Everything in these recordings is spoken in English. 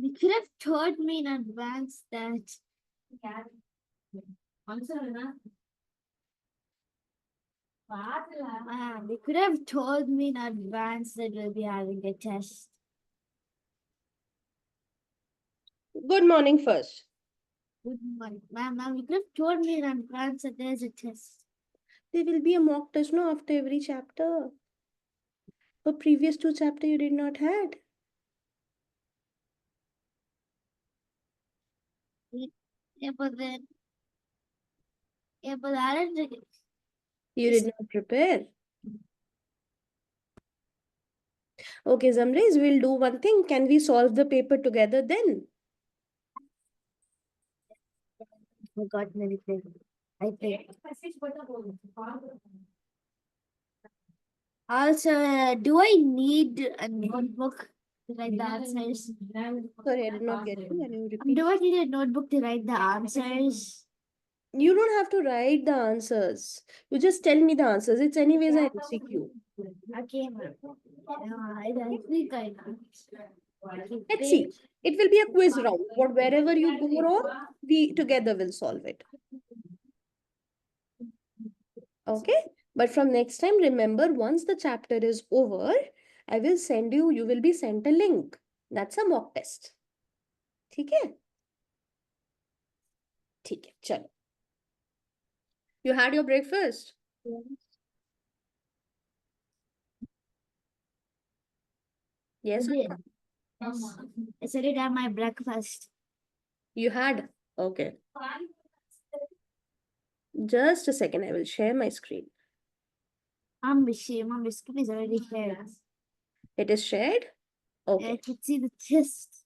You could have told me in advance that. They could have told me in advance that we'll be having a test. Good morning first. Good morning, ma'am. You could have told me in advance that there's a test. There will be a mock test no after every chapter. For previous 2 chapter you did not had. Yeah, but then. Yeah, but I didn't. You did not prepare. Okay, Zamrez, we'll do one thing. Can we solve the paper together then? Forgot anything. I think. Also, do I need a notebook to write the answers? Sorry, I did not get you. Can you repeat? Do I need a notebook to write the answers? You don't have to write the answers. You just tell me the answers. It's anyways an MCQ. Okay, ma'am. I think I know. Let's see. It will be a quiz round. Wherever you go wrong, we together will solve it. Okay? But from next time, remember, once the chapter is over, I will send you, you will be sent a link. That's a mock test. ठीक है? ठीक है, चलो. You had your breakfast? Yes. Yes. I said it at my breakfast. You had? Okay. Just a second, I will share my screen. My screen is already shared. It is shared? Okay. I can see the test.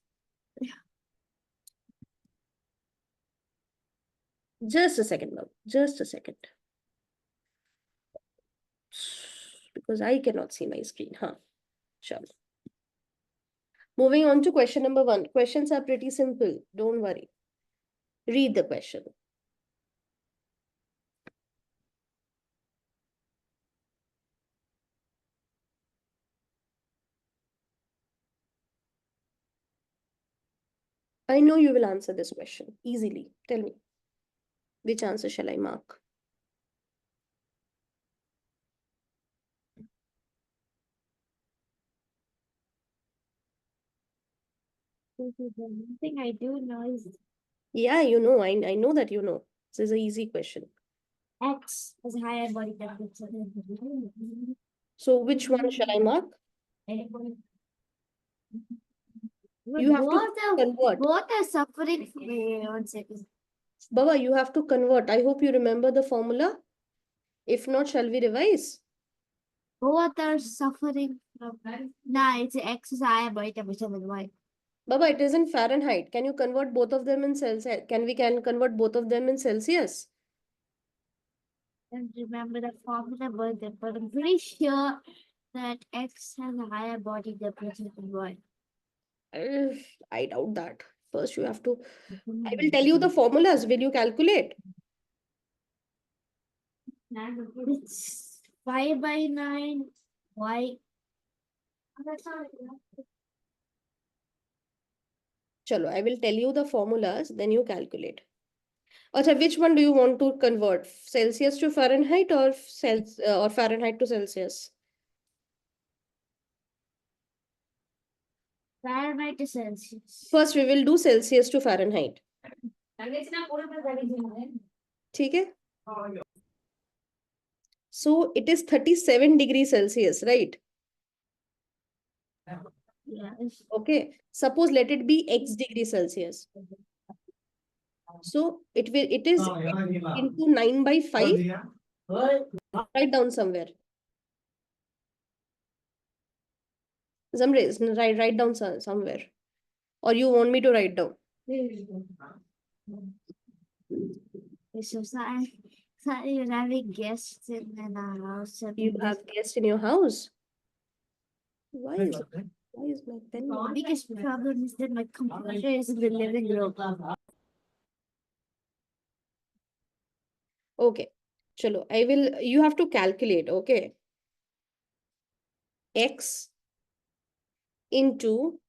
Just a second, ma'am. Just a second. Because I cannot see my screen. Huh. Sure. Moving on to question number 1. Questions are pretty simple. Don't worry. Read the question. I know you will answer this question easily. Tell me. Which answer shall I mark? One thing I do know is Yeah, you know. I know that you know. This is an easy question. X has higher body temperature. So which one shall I mark? You have to convert. Both are suffering. Wait, 1 second. Baba, you have to convert. I hope you remember the formula. If not, shall we revise? Both are suffering from. Nah, it's X is higher body temperature than Y. Baba, it is in Fahrenheit. Can you convert both of them in Celsius? Can convert both of them in Celsius? Don't remember the formula, but I'm pretty sure that X has a higher body temperature than Y. I doubt that. First, you have to. I will tell you the formulas. Will you calculate? It's 5/9 Y. Chalo, I will tell you the formulas, then you calculate. Okay, which one do you want to convert? Celsius to Fahrenheit or Fahrenheit to Celsius? Fahrenheit to Celsius. First, we will do Celsius to Fahrenheit. ठीक है? So it is 37 degrees Celsius, right? Yes. Okay. Suppose let it be X degrees Celsius. So it is into 9/5. Write down somewhere. Zamrez, write down somewhere. Or you want me to write down? So you're having guests in our house. You have guests in your house. Why is my pen? The biggest problem is that my computer is in the living room. Okay. Chalo, you have to calculate, okay? X into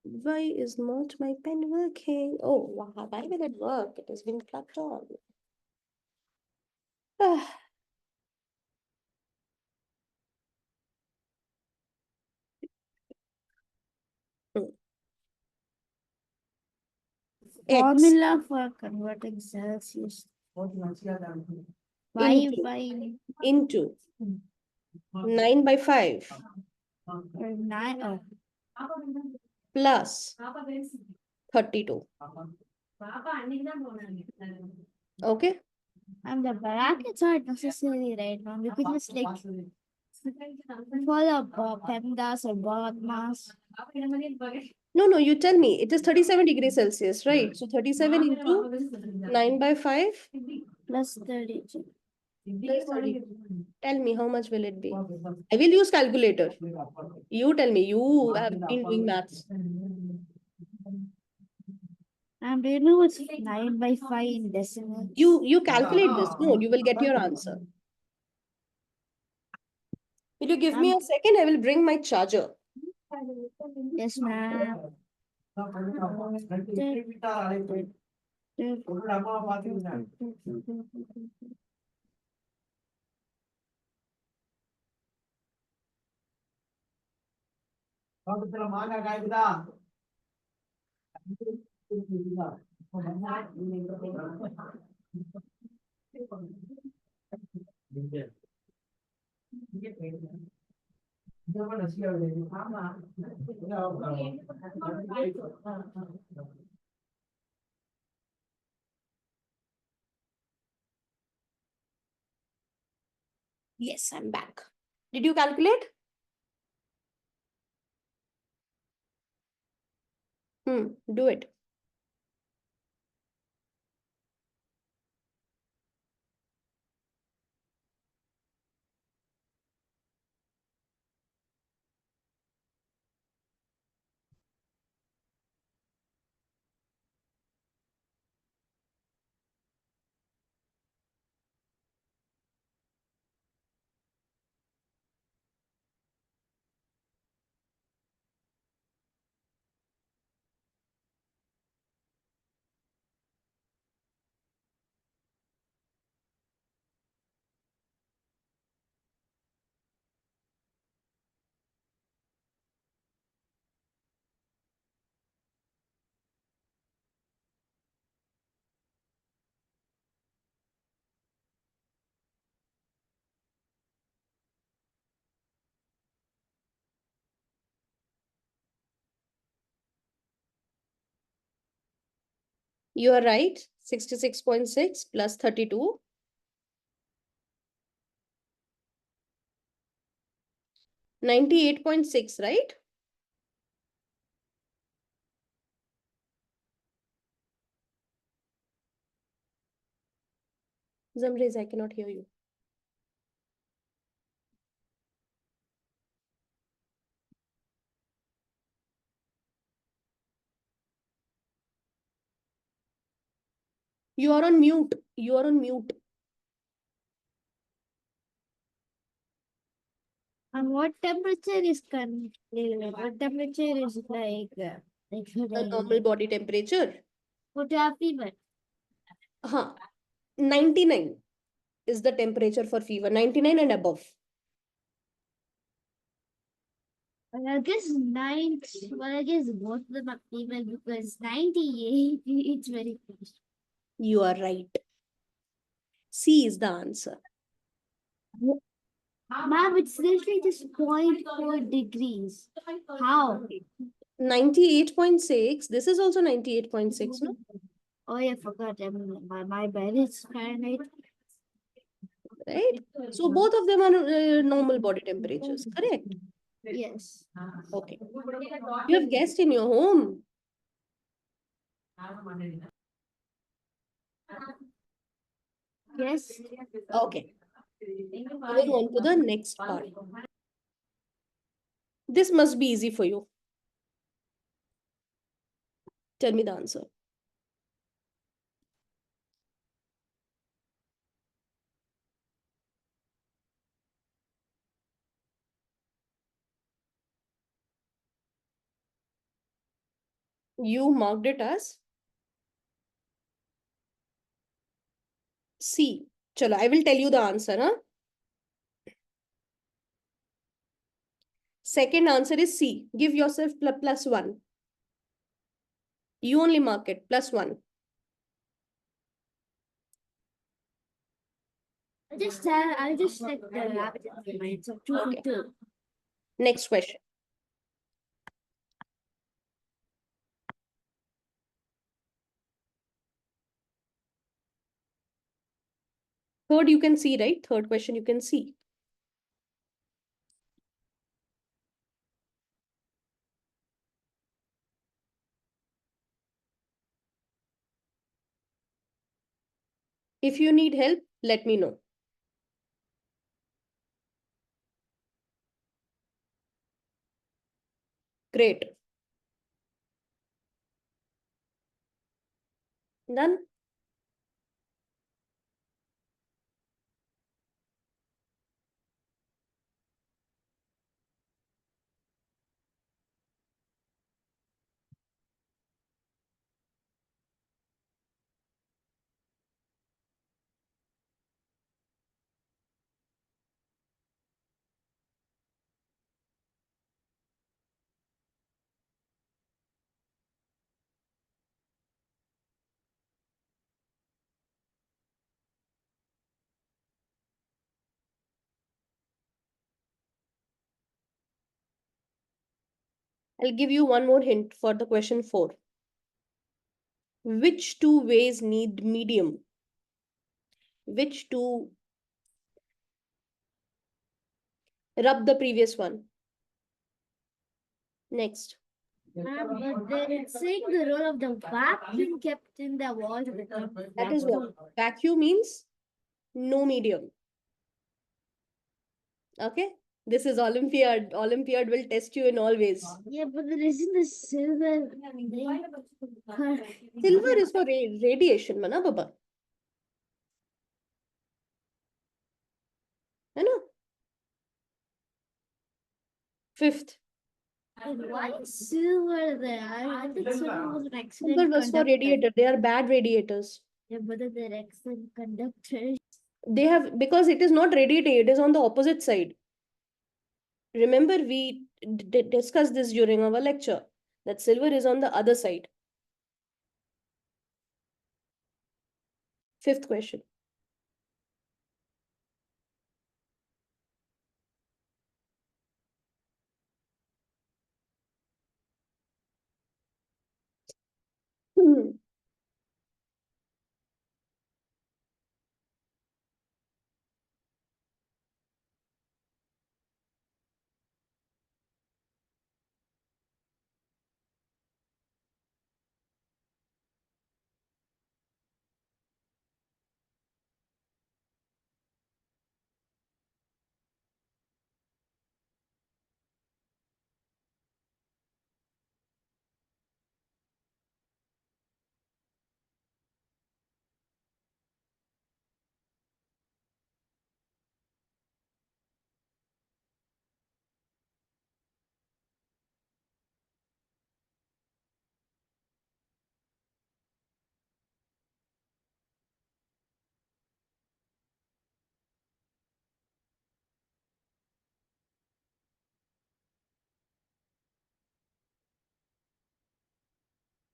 Why is not my pen working? Oh, wow. Why will it work? It has been plugged on. Ah, hmm. X Formula for converting Celsius by into into 9 by 5 9. Oh, plus 32. Okay. and the brackets aren't necessarily right now. We could just like follow PEMDAS or BODMAS. No, no, you tell me. It is 37 degrees Celsius, right? So 37 into 9 by 5 Plus 32. plus 30. Tell me how much will it be? I will use calculator. You tell me. You have been doing maths. And do you know what's 9 by 5 in decimals? You calculate this. No, you will get your answer. Will you give me a second? I will bring my charger. Yes, ma'am. Yes, I'm back. Did you calculate? Do it. You are right. 66.6 plus 32. 98.6, right? Zamrez, I cannot hear you. You are on mute. You are on mute. And what temperature is what temperature is like The normal body temperature. what you have fever? 99 is the temperature for fever. 99 and above. Well, I guess well, I guess both of them are female because 98 it's very close. You are right. C is the answer. Ma'am, it's literally just 0.4 degrees. How? 98.6. This is also 98.6, no? Oh, yeah, I forgot. My bad. It's Fahrenheit. Right? So both of them are normal body temperatures, correct? Yes. Okay. You have guests in your home. Yes. Okay. Moving on to the next part. This must be easy for you. Tell me the answer. You marked it as C. Chalo, I will tell you the answer. Huh? Second answer is C. Give yourself plus 1. You only mark it plus 1. I'll just check the rabbit in my mind. So 2 for Okay. 2. Next question. Third, you can see, right? Third question, you can see. If you need help, let me know. Great. Done? I'll give you one more hint for the question 4. Which two ways need medium? Which two? Rub the previous one. Next. But it's saying the role of the vacuum kept in the wall. That is what? Vacuum means no medium. Okay? This is Olympiad. Olympiad will test you in all ways. Yeah, but there isn't the silver. Silver is for radiation, mana baba. है ना? Fifth. Why is silver there? I think silver was an excellent Silver was for conductor. radiator. They are bad radiators. Yeah, but they're excellent conductors. They have, because it is not radiating, it is on the opposite side. Remember, we discussed this during our lecture, that silver is on the other side. Fifth question.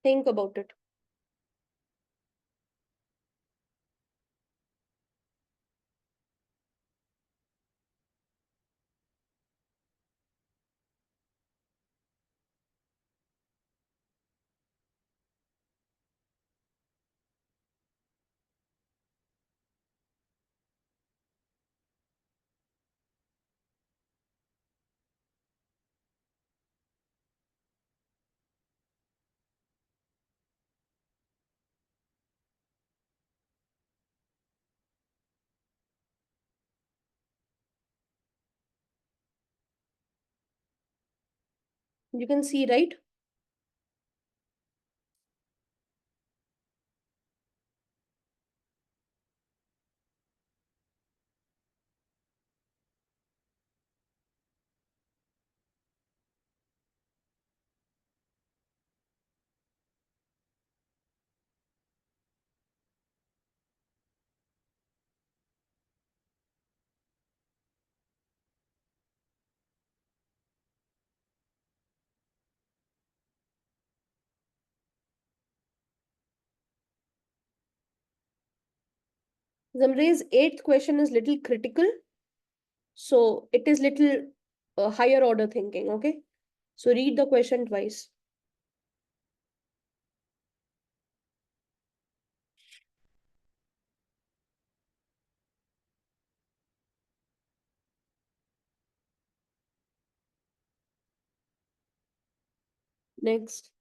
Think about it. You can see, right? Zamrez, eighth question is little critical. So it is little higher order thinking, okay? So read the question twice. Next.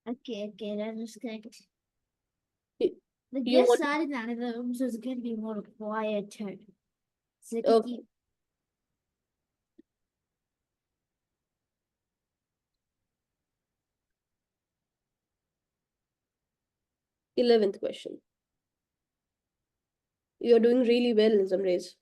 Okay, that is correct. Y- The You guests want are in another room, so it's going to be more quieter. So you can okay. keep. 11th question. You're doing really well, Zamrez.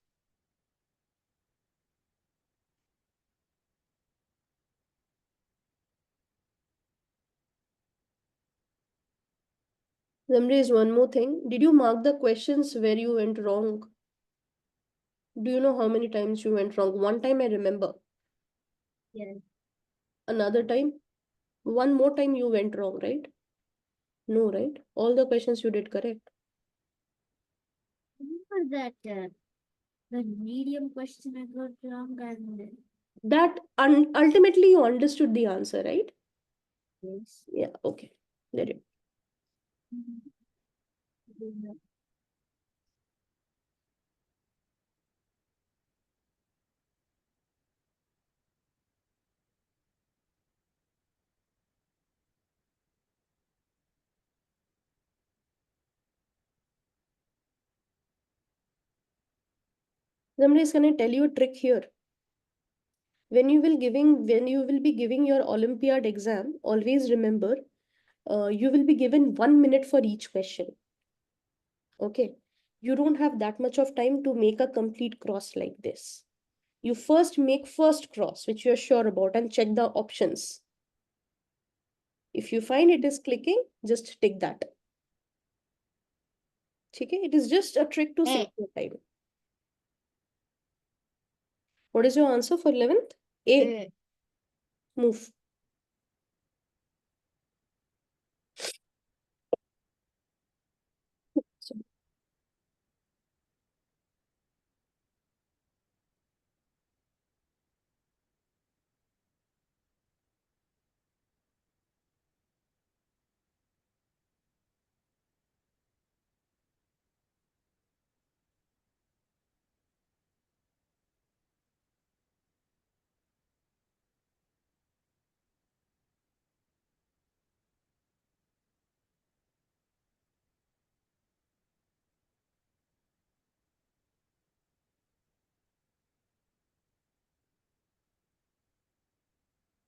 Zamrez, one more thing. Did you mark the questions where you went wrong? Do you know how many times you went wrong? One time I remember. Yeah. Another time? One more time you went wrong, right? No, right? All the questions you did correct. Remember that the medium question I got wrong and That ultimately you understood the answer, right? yes. Yeah, okay. Let it. Mhm. Zamrez, can I tell you a trick here? When you will be giving your Olympiad exam, always remember you will be given 1 minute for each question. Okay. You don't have that much of time to make a complete cross like this. You first make first cross, which you're sure about, and check the options. If you find it is clicking, just tick that. Okay? It is just a trick to save A. your time. What is your answer for 11th? A. A. Move. So,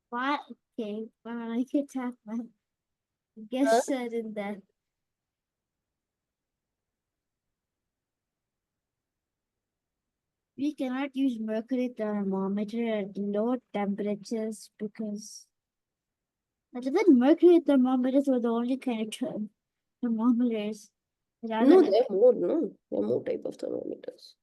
Why? Okay, I could have my guess huh? said in that we cannot use mercury thermometer at low temperatures because the mercury thermometers were the only kind of thermometers. Rather, No, there are more, no. There are more type of thermometers.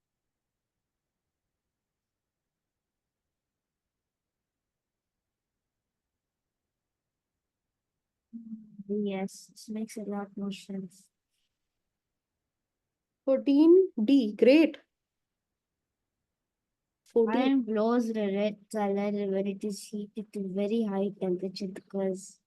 Yes, this makes a lot more sense. 14D. Great. 14. Iron glows a red color when it is heated to very high temperature because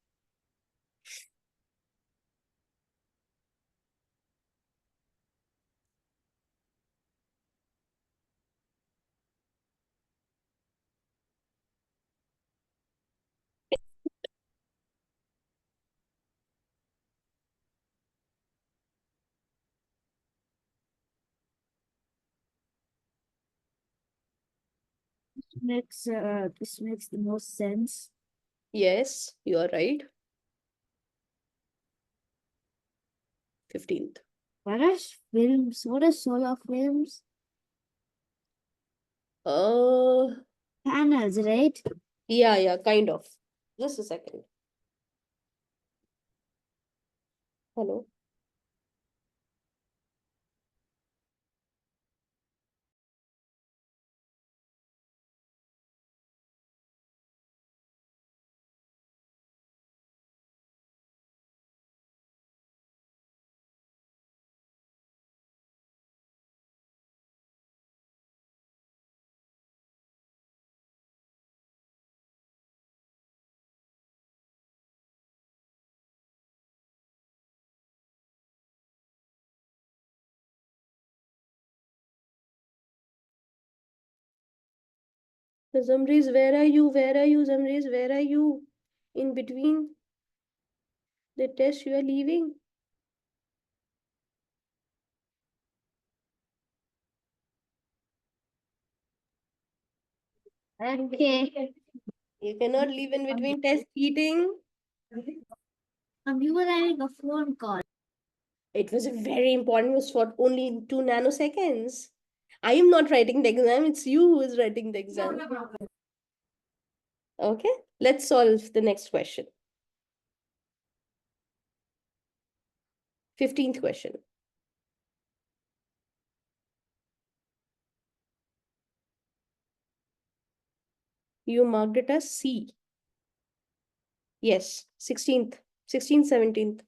this makes the most sense. Yes, you are right. 15th. What are films? What are solar films? Uh, Panels, right? yeah, kind of. Just a second. Hello. Zamrez, where are you? Where are you, Zamrez? Where are you? In between the test, you are leaving. Okay. You cannot leave in between test eating. You were having a phone call. It was a very important, it was for only 2 nanoseconds. I am not writing the exam, it's you who is writing the exam. Okay, let's solve the next question. 15th question. You marked it as C. Yes, 16th, 16th, 17th.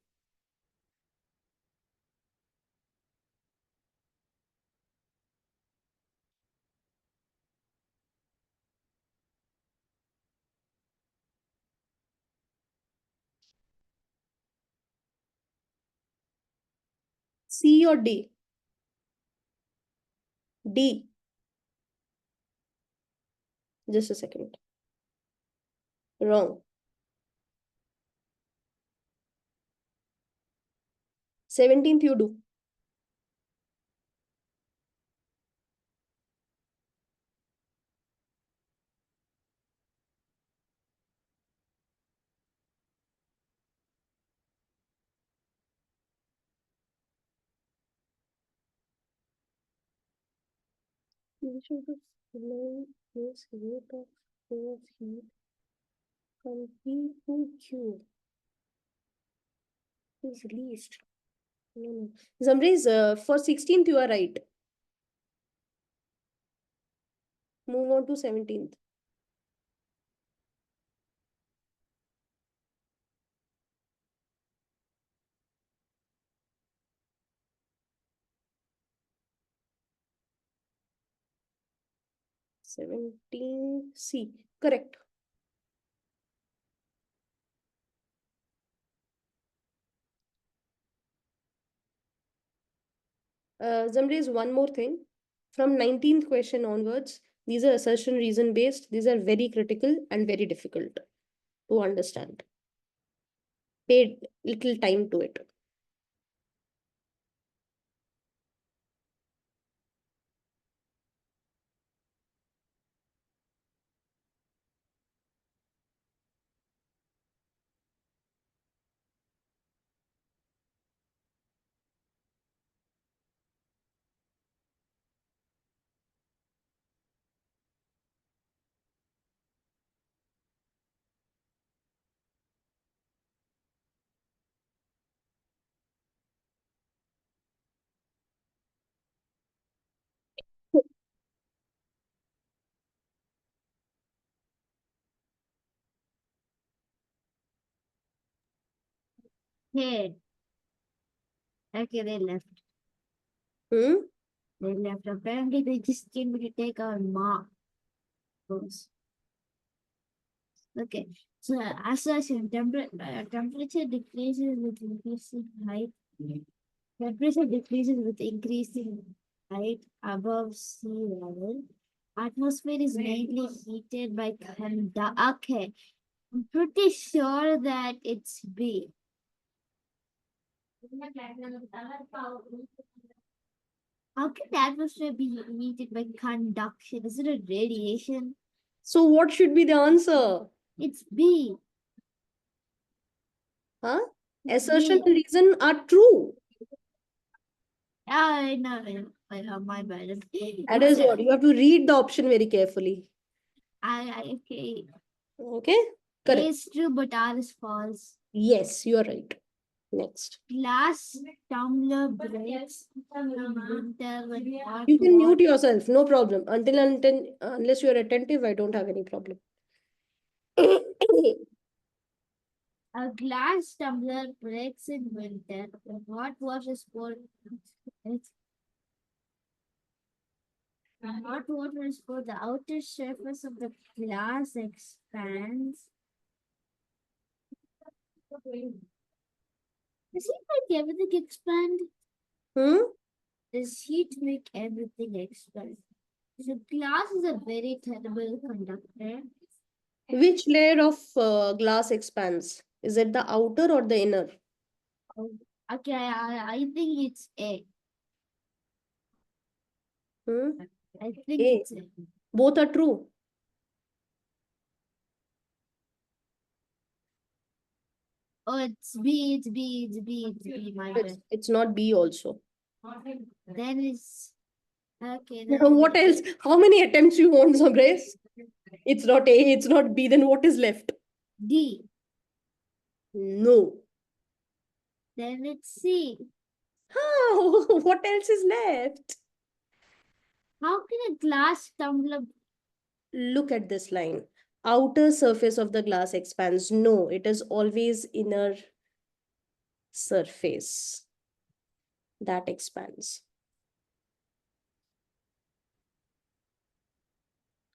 C or D? D. Just a second. Wrong. 17th you do. Which of the following is rate of flow of heat from P to Q is released? No. Zamrez, for 16th you are right. Move on to 17th. Seventeen C. Correct. Zamrez, one more thing. From 19th question onwards, these are assertion reason based. These are very critical and very difficult to understand. Pay little time to it. Okay. Okay, they left. Hmm? They left. Apparently, they just came to take our marks. Okay. So, as I said, temperature decreases with increasing height. Temperature decreases with increasing height above sea level. Atmosphere is mainly heated by okay. I'm pretty sure that it's B. How can the atmosphere be heated by conduction? Is it a radiation? So what should be the answer? It's B. Huh? It's Assertion B. and reason are true. I know. I have my bad. That is what you have to read the option very carefully. Okay. Okay? A Correct. is true, but R is false. Yes, you are right. Next. Glass tumbler breaks in winter when hot You can mute water. yourself, no problem. Unless you are attentive, I don't have any problem. A glass tumbler breaks in winter when hot water is poured. When hot water is poured, the outer surface of the glass expands. Does it make everything expand? Hmm? Does heat make everything expand? So glass is a very terrible conductor. Which layer of glass expands? Is it the outer or the inner? Oh, okay, I think it's A. Hmm? I think A. it's A. Both are true. Oh, it's B, it's B, it's B, it's B, my bad. It's not B also. Then it's okay, Now, then what else? How many attempts you want, Zamrez? It's not A, it's not B. Then what is left? D. No. Then it's C. How? What else is left? How can a glass tumbler? Look at this line. Outer surface of the glass expands. No, it is always inner surface that expands.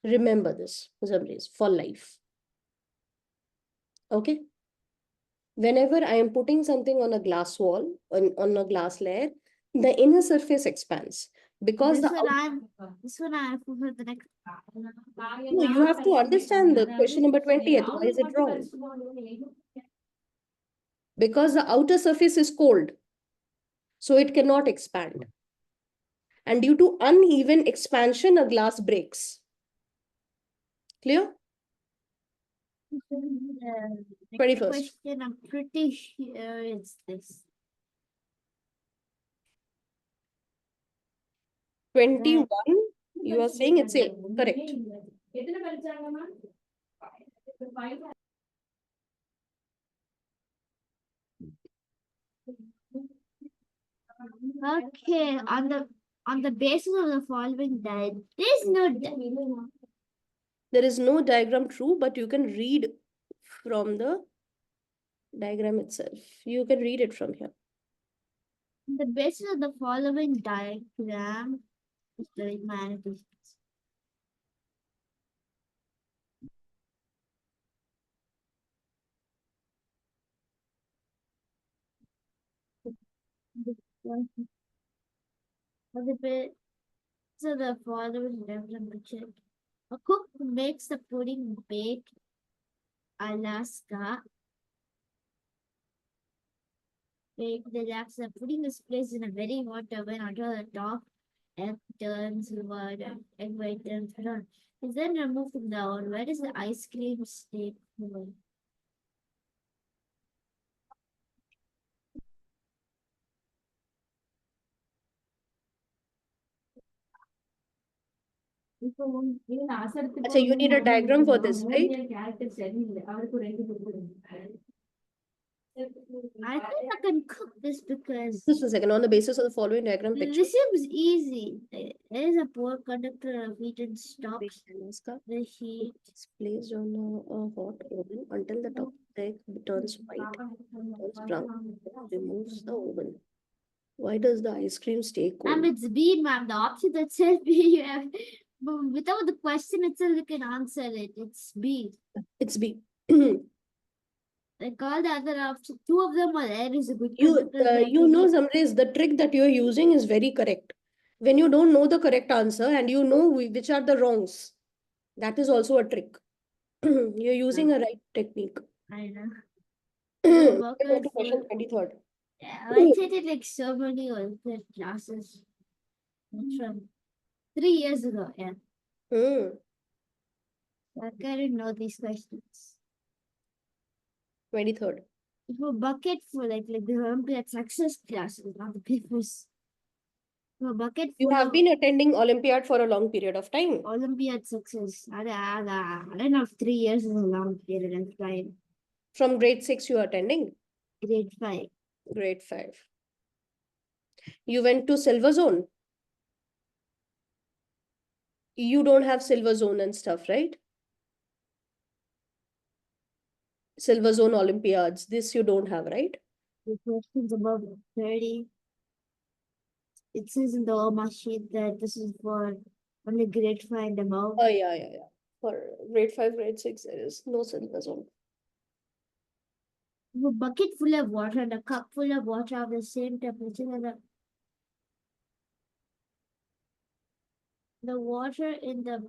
Remember this, Zamrez, for life. Okay? Whenever I am putting something on a glass wall, on a glass layer, the inner surface expands. Because This the one I'm. This one I have for the next. no, you have to understand the question number 20th. Why is it wrong? Because the outer surface is cold, so it cannot expand. And due to uneven expansion, a glass breaks. Clear? Next 21st. question, I'm pretty sure it's this. 21, you are saying it's A. Correct. Okay, on the basis of the following diagram, there's no There is no diagram true, but you can read from the diagram itself. You can read it from here. on the basis of the following diagram is the humanities. On the basis of the following diagram, a cook makes the pudding bake Alaska. Bake the Alaska pudding is placed in a very hot oven until the top egg turns reward and egg white turns brown. Is then removed from the oven. Where does the ice cream stay cool? Acha, you need a diagram for this, right? I think I can cook this because Just a second. On the basis of the following diagram picture, this seems easy. There is a poor conductor of heat and stops the heat. is placed on a hot oven until the top egg turns white, turns brown, removes the oven. Why does the ice cream stay Ma'am, cold? it's B, ma'am. The option that says B, you have, but without the question itself, you can answer it. It's B. It's B. Like all the other options, two of them are there is a good You, conductor. They have you to know, be. Zamrez, the trick that you're using is very correct. When you don't know the correct answer and you know which are the wrongs, that is also a trick. You're using a right technique. I know. The Let's go bucket to full. question 23rd. Yeah, I attended like so many Olympiad classes. That's from 3 years ago. Yeah, Hmm. I didn't know these questions. 23rd. If a bucket full, like the Olympiad success classes, not the papers. If a bucket You full have of been attending Olympiad for a long period of time. Olympiad success. I don't know if 3 years is a long period of time. From grade 6, you are attending. Grade 5. Grade 5. You went to Silver Zone. You don't have Silver Zone and stuff, right? Silver Zone Olympiads. This you don't have, right? The questions above 30. It says in the OMA sheet that this is for only grade 5 and above. Oh, yeah, yeah, yeah. For grade 5, grade 6, there is no Silver Zone. If a bucket full of water and a cup full of water have the same temperature, and the water in the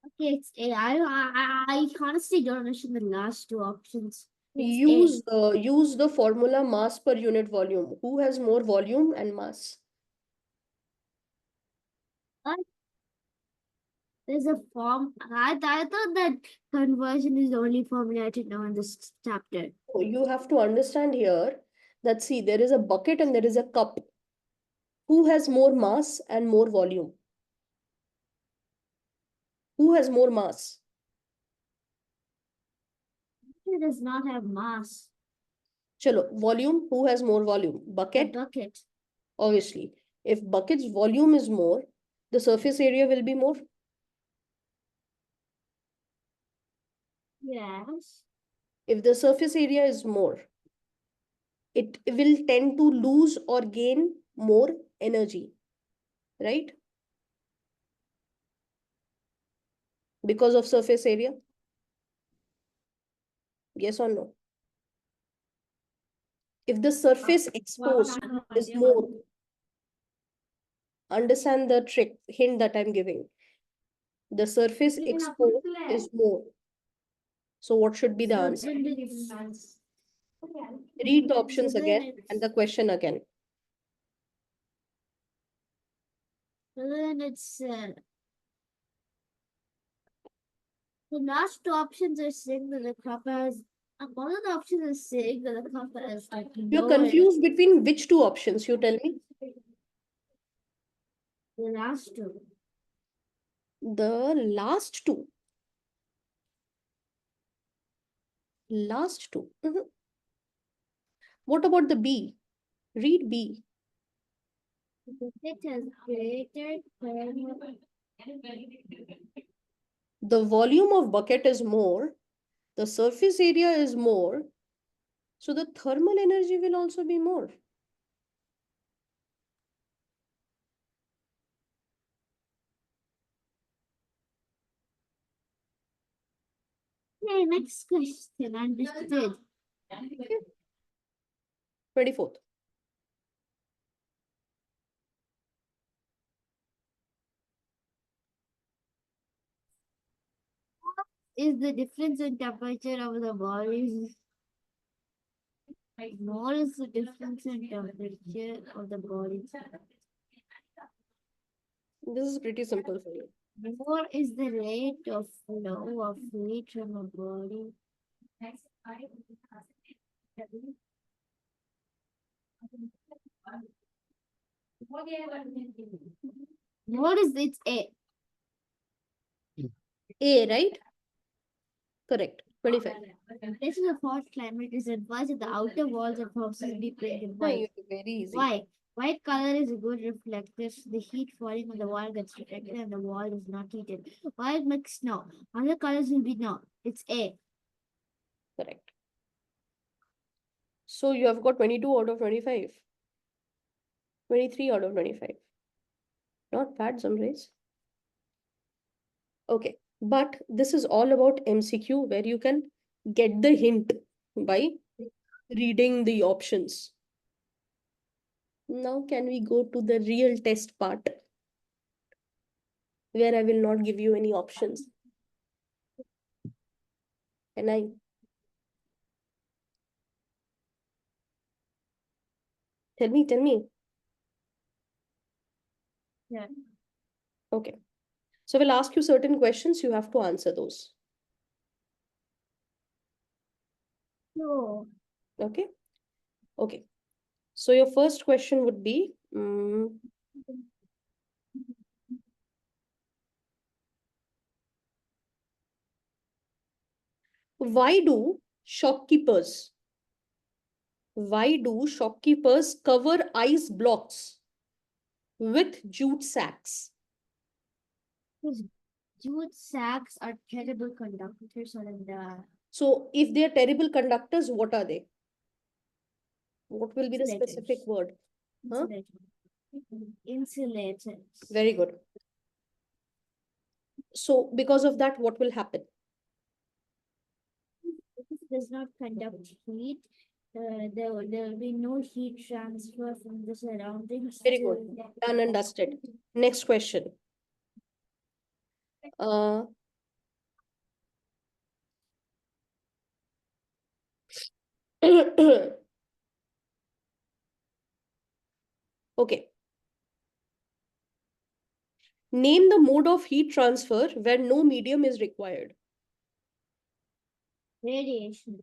okay, it's A. I honestly don't understand the last two options. It's A. Use the formula mass per unit volume. Who has more volume and mass? What? There's a form. I thought that conversion is the only formula I didn't know in this chapter. So you have to understand here that see, there is a bucket and there is a cup. Who has more mass and more volume? Who has more mass? It does not have mass. Chalo, volume. Who has more volume? The Bucket, bucket. obviously. If bucket's volume is more, the surface area will be more. Yes. If the surface area is more, it will tend to lose or gain more energy, right? Because of surface area. Yes or no? If the surface exposed is more, understand the trick, hint that I'm giving. The surface exposed is more. So what should be the So answer? then it's Read the so options then again it's and the question again. so then it's the last two options are saying that the copper has one of the options is saying that the copper has like You're lower. confused between which two options, you tell me? The last two. The last two. Last two. What about the B? Read B. It has greater thermal. The volume of bucket is more. The surface area is more. So the thermal energy will also be more. Okay, next question. Understood. Okay. 24th. Is the difference in temperature of the bodies more is the difference in temperature of the body. This is pretty simple for you. More is the rate of flow of heat from a body. What is its A? A, right? Correct. 25. This is a hot climate is advised that the outer walls of houses be painted Yeah, white. very easy. Why? White color is a good reflector. The heat falling on the wall gets reflected and the wall is not heated. White makes snow. Other colors will be no. It's A. Correct. So you have got 22 out of 25. 23 out of 25. Not bad, Zamrez. Okay. But this is all about MCQ where you can get the hint by reading the options. Now can we go to the real test part where I will not give you any options. Can I? Tell me, tell me. Yeah. Okay. So we'll ask you certain questions. You have to answer those. No. Okay. Okay. So your first question would be, why do shopkeepers cover ice blocks with jute sacks? Because jute sacks are terrible conductors on the So if they are terrible conductors, what are they? What will be the specific word? Huh? Insulators. Very good. So because of that, what will happen? Because it does not conduct heat, there will be no heat transfer from the surroundings. Very good. Done and dusted. Next question. Uh, okay. Name the mode of heat transfer where no medium is required. Radiation.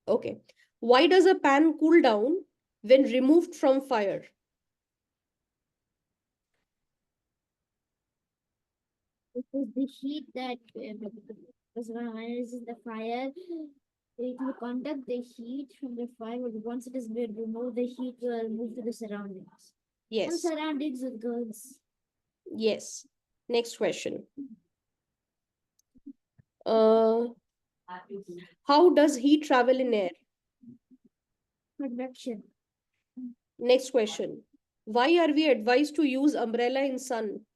Okay. Why does a pan cool down when removed from fire? Because the heat that because when it is in the fire, it will conduct the heat from the fire. But once it is been removed, the heat will move to the surroundings. And Yes. surroundings with girls. Yes. Next question. Uh, how does heat travel in air? Conduction. Next question. Why are we advised to use umbrella in sun?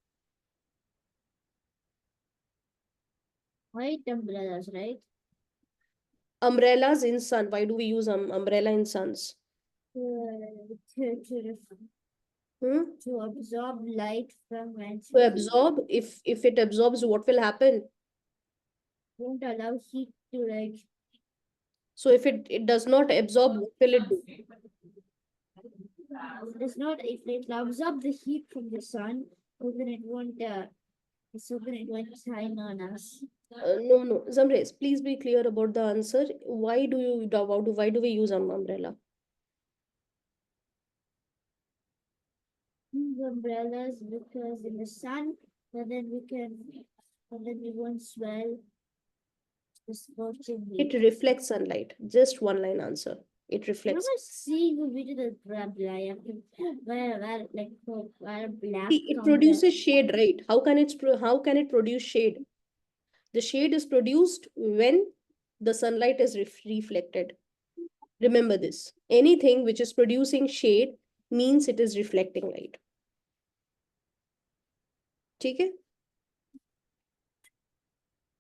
White umbrellas, right? Umbrellas in sun. Why do we use umbrella in suns? To Hmm? to absorb light from vents. To absorb. If it absorbs, what will happen? Won't allow heat to like. So if it does not absorb, what will it do? Does not if it absorb the heat from the sun, so then it won't shine on us. No, no. Zamrez, please be clear about the answer. Why do we use umbrella? Use umbrellas because in the sun, and then we won't swell the scorching It heat. reflects sunlight. Just one line answer. It Remember reflects. seeing a video that wear a black See, it counter. produces shade, right? How can it produce shade? The shade is produced when the sunlight is reflected. Remember this. Anything which is producing shade means it is reflecting light. Okay?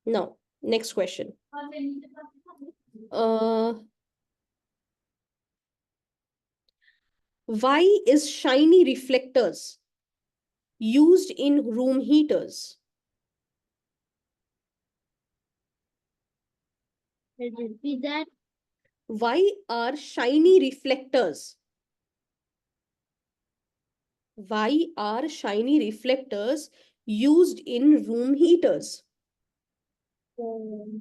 Now, next question. Why is shiny reflectors used in room heaters? Repeat that. Why are shiny reflectors? Why are shiny reflectors used in room heaters? The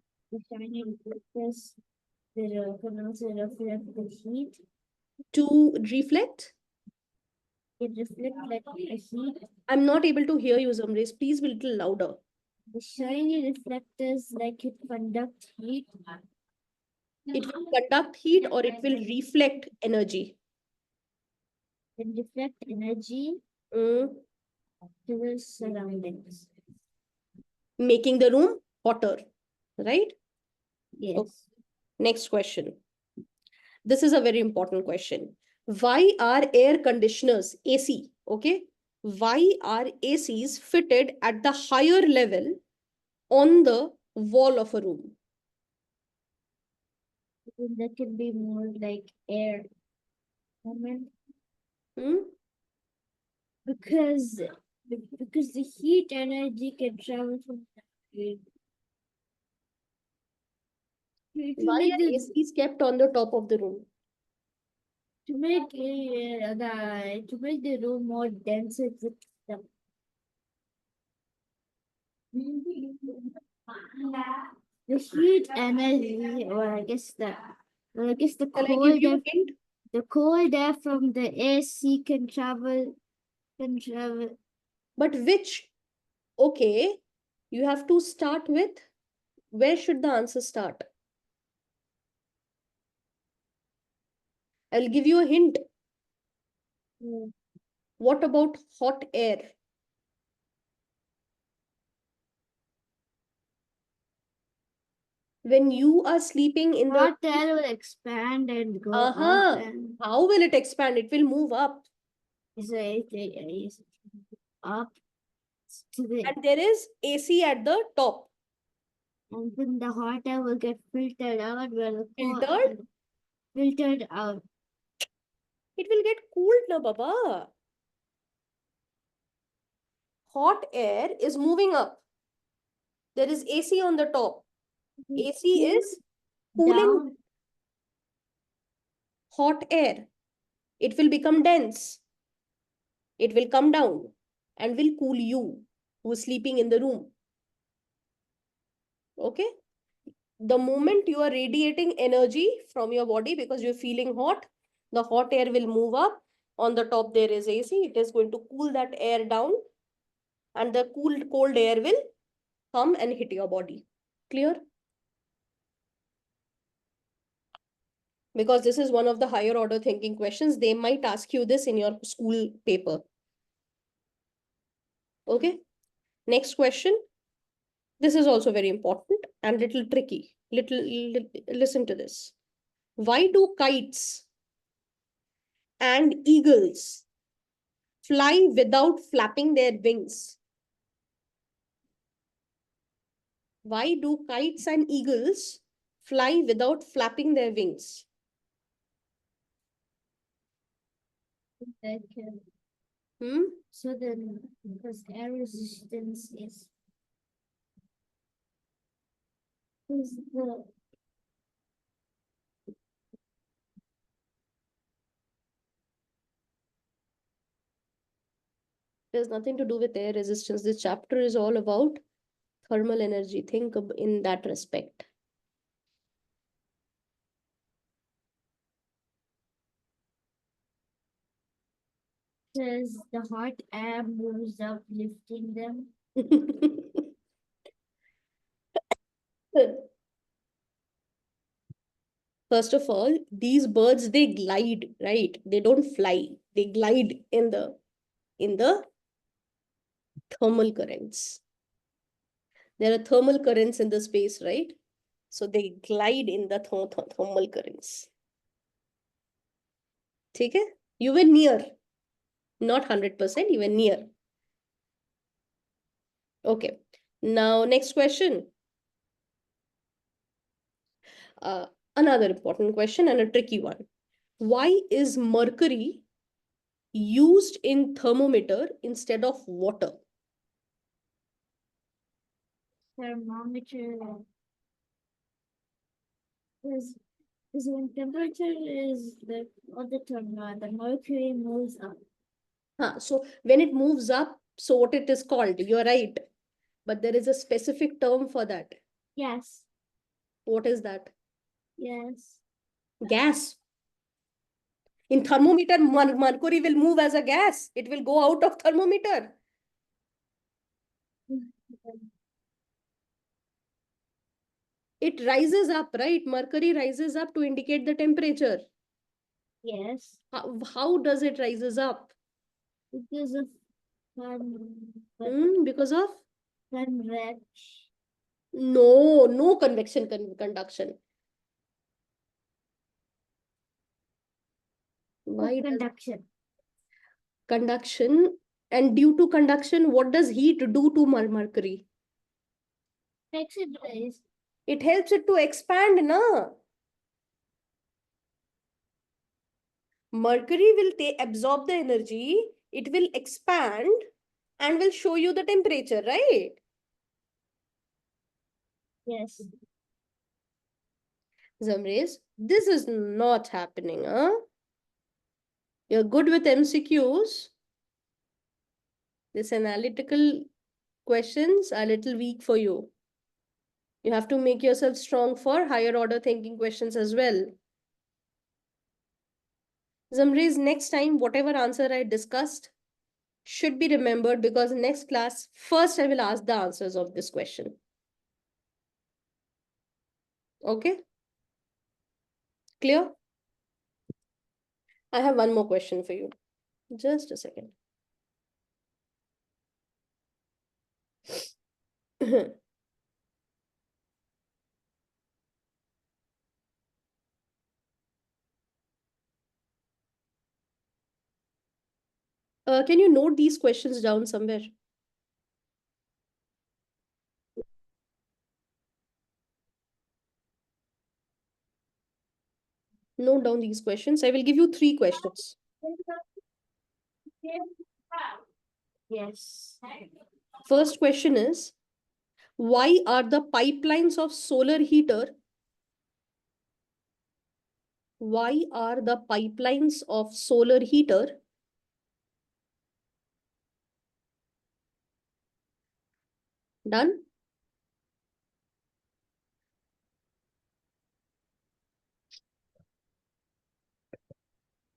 shiny reflectors that reflect the heat. To reflect? It reflects like a heat. I'm not able to hear you, Zamrez. Please be a little louder. The shiny reflectors like it conduct heat. It will conduct heat or it will reflect energy. And reflect energy Mm, to the surroundings. making the room hotter, right? Yes. Okay. Next question. This is a very important question. Why are air conditioners, AC, okay? Why are ACs fitted at the higher level on the wall of a room? That can be more like air movement Hmm? because because the heat energy can travel from the to Why make are the ACs kept on the top of the room? to make the room more dense with the heat energy, or I guess Shall I give you a hint? the cold air from the AC can travel. But which? Okay, you have to start with where should the answer start? I'll give you a hint. Mm. What about hot air? When you are sleeping in the Hot air will expand and go up uh-huh, and how will it expand? It will move up. so it's up to the And there is AC at the top. and then the hot air will get filtered out where the cold Filtered, filtered out. it will get cooled na baba. Hot air is moving up. There is AC on the top. AC Cool is cooling down. hot air. It will become dense. It will come down and will cool you who is sleeping in the room. Okay? The moment you are radiating energy from your body because you're feeling hot, the hot air will move up. On the top, there is AC. It is going to cool that air down, and the cold air will come and hit your body. Clear? Because this is one of the higher order thinking questions. They might ask you this in your school paper. Okay? Next question. This is also very important and little tricky. Listen to this. Why do kites and eagles fly without flapping their wings? Why do kites and eagles fly without flapping their wings? Like, Hmm? so then because air resistance is the It has nothing to do with air resistance. This chapter is all about thermal energy. Think in that respect. says the hot air moves up, lifting them. First of all, these birds they glide, right? They don't fly. They glide in the thermal currents. There are thermal currents in the space, right? So they glide in the thermal currents. ठीक है? You were near, not 100%, you were near. Okay. Now, next question. Uh, Another important question and a tricky one. Why is mercury used in thermometer instead of water? Thermometer is is when temperature is the all the time the mercury moves up. So when it moves up, so what it is called? You're right. But there is a specific term for that. Yes, What is that? yes. Gas. In thermometer, mercury will move as a gas. It will go out of thermometer. It rises up, right? Mercury rises up to indicate the temperature. Yes. How does it rises up? Because of sun. Because of? Convection. No convection conduction. Why does Conduction. conduction? And due to conduction, what does heat do to mercury? Makes it rise. It helps it to expand, na? Mercury will absorb the energy, it will expand and will show you the temperature, right? Yes. Zamrez, this is not happening, huh? You're good with MCQs. This analytical questions are a little weak for you. You have to make yourself strong for higher order thinking questions as well. Zamrez, next time, whatever answer I discussed should be remembered, because next class, first I will ask the answers of this question. Okay? Clear? I have one more question for you. Just a second. Can you note these questions down somewhere? Note down these questions. I will give you 3 questions. Yes. First question is, why are the pipelines of solar heater done?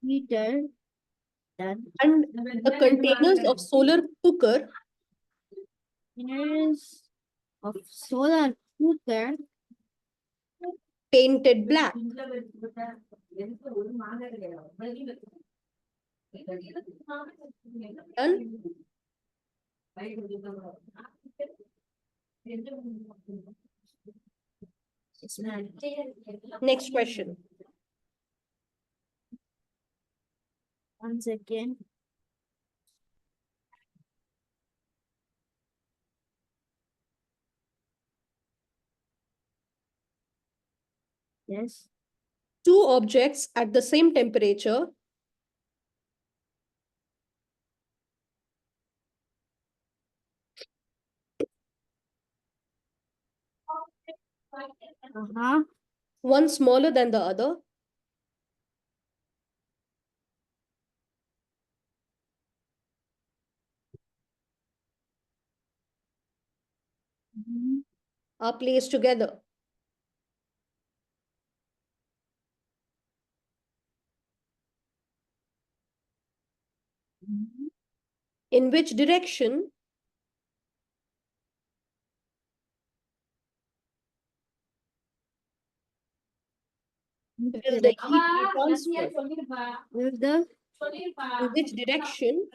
Heater. Done. And the containers of solar cooker Containers of solar cooker. painted black. Done? Next question. One second. Yes. 2 objects at the same temperature Uh-huh. one smaller than the other, Mhm. are placed together. Mhm. In which direction will the heat be transferred? Will the In which direction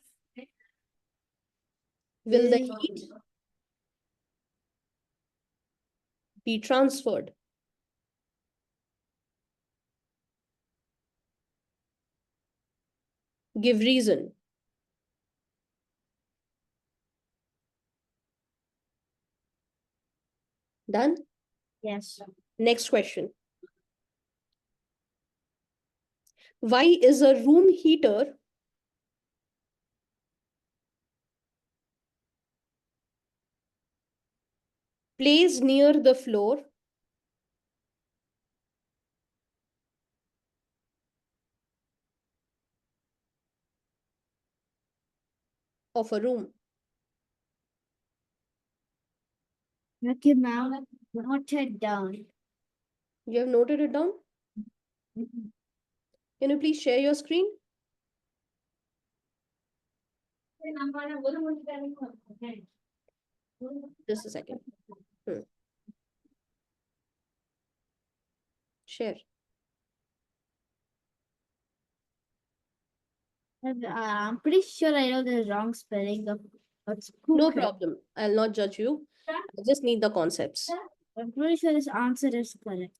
will the will heat be transferred? Give reason. Done? yes. Next question. Why is a room heater placed near the floor of a room? Okay, ma'am. Note it down. You have noted it down? Mhm. Can you please share your screen? Just a second. Share. I'm pretty sure I know the wrong spelling of what's No cooker. problem. I'll not judge you. I just need the concepts. I'm pretty sure this answer is correct.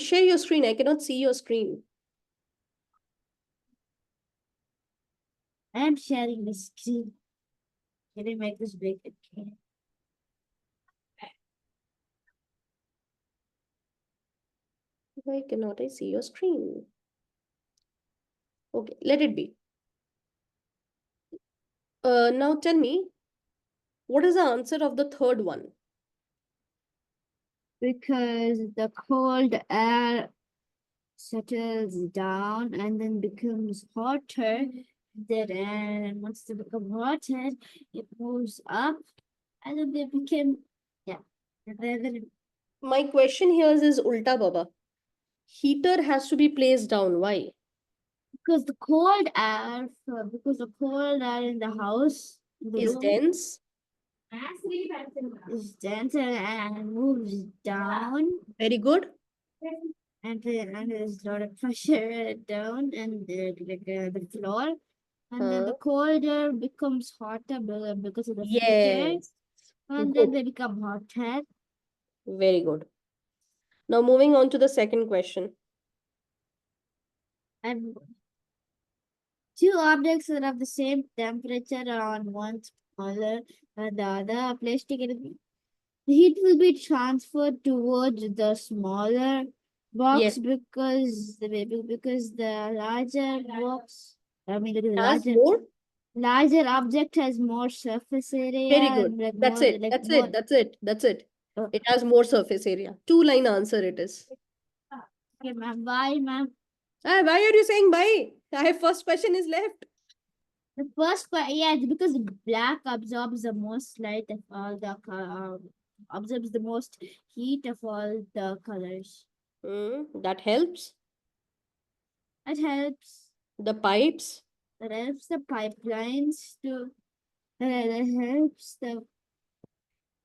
Share your screen. I cannot see your screen. I am sharing the screen. Can you make this big? Okay. Why cannot I see your screen? Okay, let it be. Now tell me, what is the answer of the third one? Because the cold air settles down and then becomes hotter. Then once they become hotter, it moves up and then they become, yeah. And then My question here is Ulta Baba. Heater has to be placed down. Why? because the cold air, because the cold air in the house, in the Is room, dense. is dense and moves down. Very good. And there's a lot of pressure down and the floor. And then the cold air becomes hotter because of the heater. Yes. And then Good. they become hotter. Very good. Now moving on to the second question. And two objects that have the same temperature are on one smaller and the other are placed together. The heat will be transferred towards the smaller box Yes. because the larger box, I mean the Has larger more. larger object has more surface area Very good. and like That's more it. like That's more. it. That's it. That's it. uh, It has more surface area. Two-line answer it is. okay, ma'am. Bye, ma'am. Ah, why are you saying bye? I have first question is left. The first question, yeah, it's because black absorbs the most light of all the absorbs the most heat of all the colors. That helps. It helps. The pipes. That helps the pipelines to. That helps the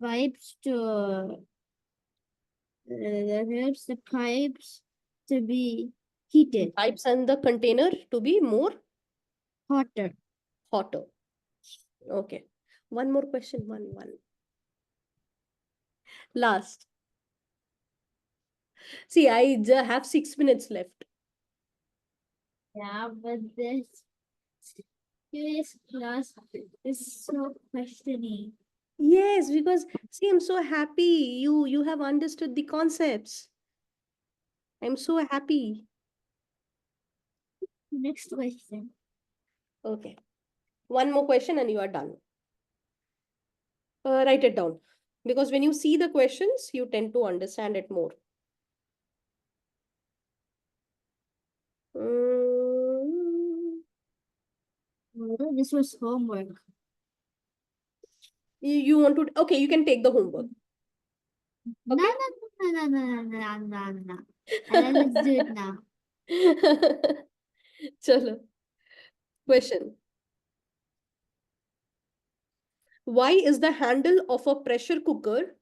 pipes to. That helps the pipes to be heated, Pipes and the container to be more hotter. hotter. Okay. One more question. One. Last. See, I have 6 minutes left. Yeah, but this curious class is so questioning. Yes, because see, I'm so happy you have understood the concepts. I'm so happy. Next question. Okay. One more question and you are done. Write it down. Because when you see the questions, you tend to understand it more. Mm, Oh, this was homework. you want to, okay, you can take the homework. No, Okay. no. And then let's do it now. Chalo. Question. Why is the handle of a pressure cooker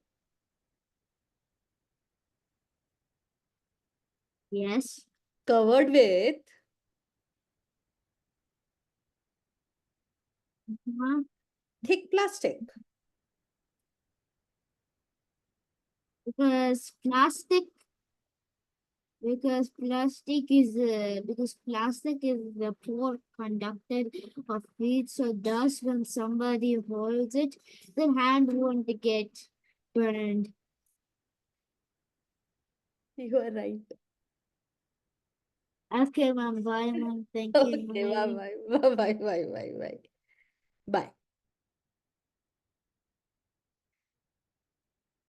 Yes. covered with Uh-huh. thick plastic? Because plastic, because plastic is the poor conductor of heat. So thus, when somebody holds it, their hand won't get burned. You are right. Okay, ma'am. Bye, ma'am. Thank you. Okay, bye Bye. bye. Bye bye bye bye bye. Bye.